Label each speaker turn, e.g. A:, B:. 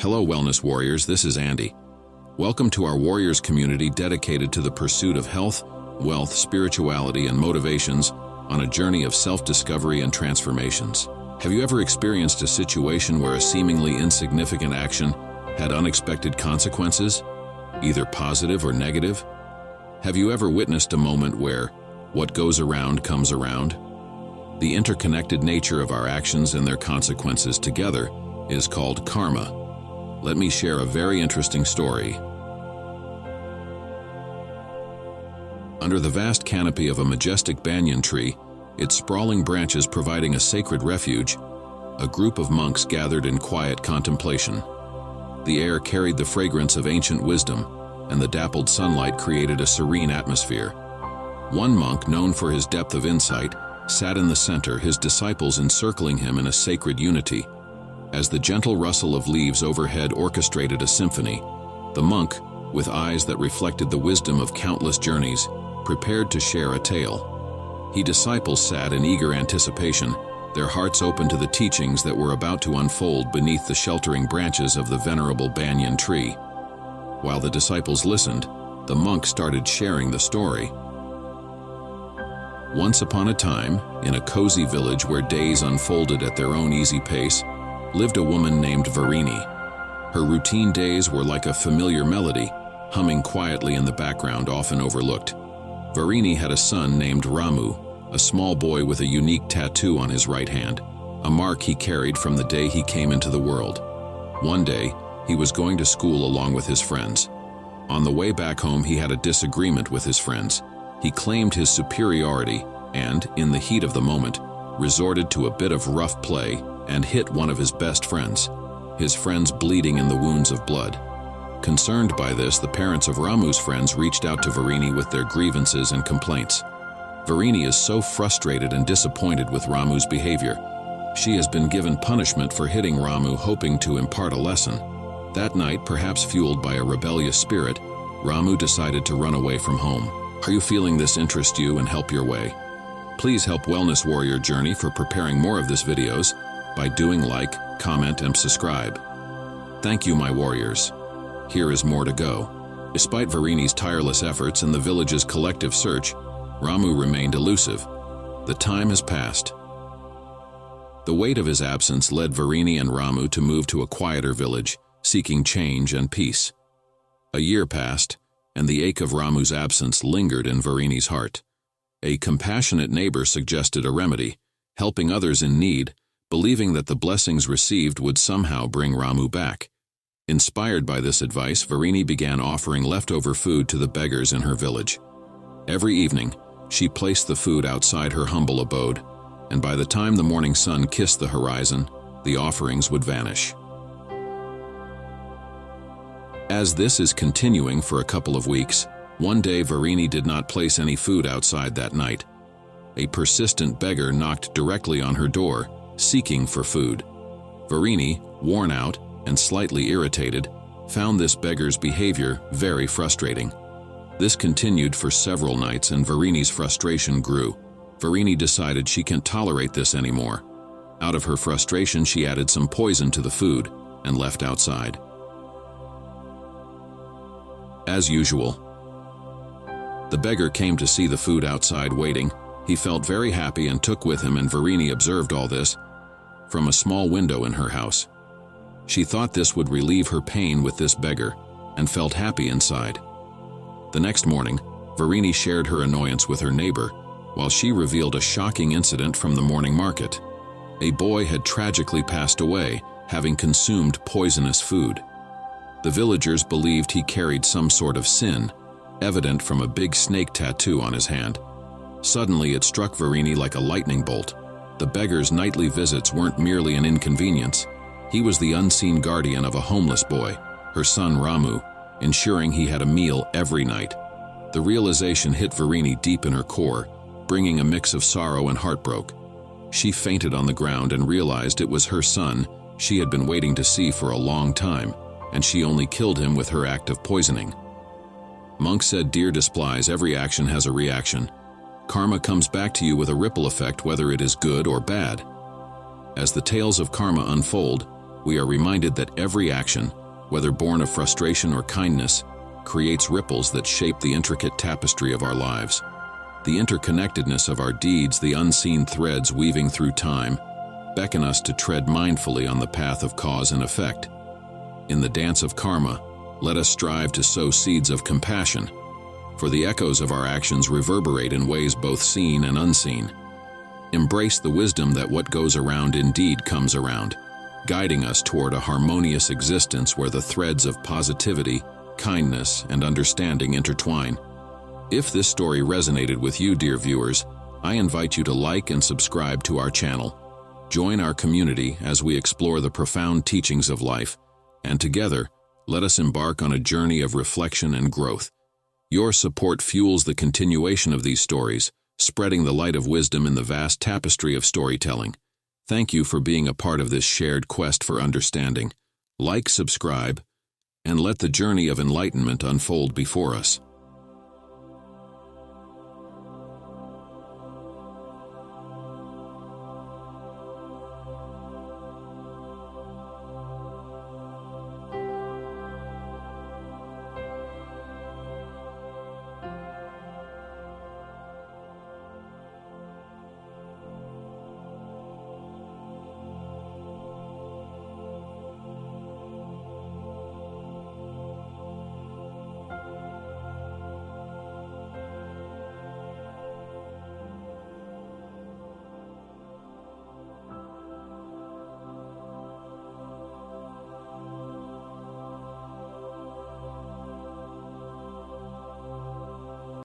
A: Hello Wellness Warriors, this is Andy. Welcome to our Warriors community dedicated to the pursuit of health, wealth, spirituality, and motivations on a journey of self-discovery and transformations. Have you ever experienced a situation where a seemingly insignificant action had unexpected consequences, either positive or negative? Have you ever witnessed a moment where what goes around comes around? The interconnected nature of our actions and their consequences together is called karma. Let me share a very interesting story. Under the vast canopy of a majestic banyan tree, its sprawling branches providing a sacred refuge, a group of monks gathered in quiet contemplation. The air carried the fragrance of ancient wisdom, and the dappled sunlight created a serene atmosphere. One monk, known for his depth of insight, sat in the center, his disciples encircling him in a sacred unity. As the gentle rustle of leaves overhead orchestrated a symphony, the monk, with eyes that reflected the wisdom of countless journeys, prepared to share a tale. His disciples sat in eager anticipation, their hearts open to the teachings that were about to unfold beneath the sheltering branches of the venerable banyan tree. While the disciples listened, the monk started sharing the story. Once upon a time, in a cozy village where days unfolded at their own easy pace, lived a woman named Varini. Her routine days were like a familiar melody, humming quietly in the background, often overlooked. Varini had a son named Ramu, a small boy with a unique tattoo on his right hand, a mark he carried from the day he came into the world. One day, he was going to school along with his friends. On the way back home, he had a disagreement with his friends. He claimed his superiority and, in the heat of the moment, resorted to a bit of rough play and hit one of his best friends, his friends bleeding in the wounds of blood. Concerned by this, the parents of Ramu's friends reached out to Varini with their grievances and complaints. Varini is so frustrated and disappointed with Ramu's behavior. She has been given punishment for hitting Ramu, hoping to impart a lesson. That night, perhaps fueled by a rebellious spirit, Ramu decided to run away from home. Are you feeling this interest you and help your way? Please help Wellness Warrior Journey for preparing more of these videos by doing like, comment, and subscribe. Thank you, my warriors. Here is more to go. Despite Varini's tireless efforts and the village's collective search, Ramu remained elusive. The time has passed. The weight of his absence led Varini and Ramu to move to a quieter village, seeking change and peace. A year passed, and the ache of Ramu's absence lingered in Varini's heart. A compassionate neighbor suggested a remedy, helping others in need, believing that the blessings received would somehow bring Ramu back. Inspired by this advice, Varini began offering leftover food to the beggars in her village. Every evening, she placed the food outside her humble abode, and by the time the morning sun kissed the horizon, the offerings would vanish. As this is continuing for a couple of weeks, one day Varini did not place any food outside that night. A persistent beggar knocked directly on her door, seeking for food. Varini, worn out and slightly irritated, found this beggar's behavior very frustrating. This continued for several nights, and Varini's frustration grew. Varini decided she can't tolerate this anymore. Out of her frustration, she added some poison to the food and left outside. As usual, the beggar came to see the food outside waiting. He felt very happy and took with him, and Varini observed all this from a small window in her house. She thought this would relieve her pain with this beggar, and felt happy inside. The next morning, Varini shared her annoyance with her neighbor, while she revealed a shocking incident from the morning market. A boy had tragically passed away, having consumed poisonous food. The villagers believed he carried some sort of sin, evident from a big snake tattoo on his hand. Suddenly, it struck Varini like a lightning bolt. The beggar's nightly visits weren't merely an inconvenience. He was the unseen guardian of a homeless boy, her son Ramu, ensuring he had a meal every night. The realization hit Varini deep in her core, bringing a mix of sorrow and heartbreak. She fainted on the ground and realized it was her son she had been waiting to see for a long time, and she only killed him with her act of poisoning. Monk said, "Dear Desplies, every action has a reaction. Karma comes back to you with a ripple effect, whether it is good or bad." As the tales of karma unfold, we are reminded that every action, whether born of frustration or kindness, creates ripples that shape the intricate tapestry of our lives. The interconnectedness of our deeds, the unseen threads weaving through time, beckon us to tread mindfully on the path of cause and effect. In the dance of karma, let us strive to sow seeds of compassion, for the echoes of our actions reverberate in ways both seen and unseen. Embrace the wisdom that what goes around indeed comes around, guiding us toward a harmonious existence where the threads of positivity, kindness, and understanding intertwine. If this story resonated with you, dear viewers, I invite you to like and subscribe to our channel. Join our community as we explore the profound teachings of life, and together, let us embark on a journey of reflection and growth. Your support fuels the continuation of these stories, spreading the light of wisdom in the vast tapestry of storytelling. Thank you for being a part of this shared quest for understanding. Like, subscribe, and let the journey of enlightenment unfold before us.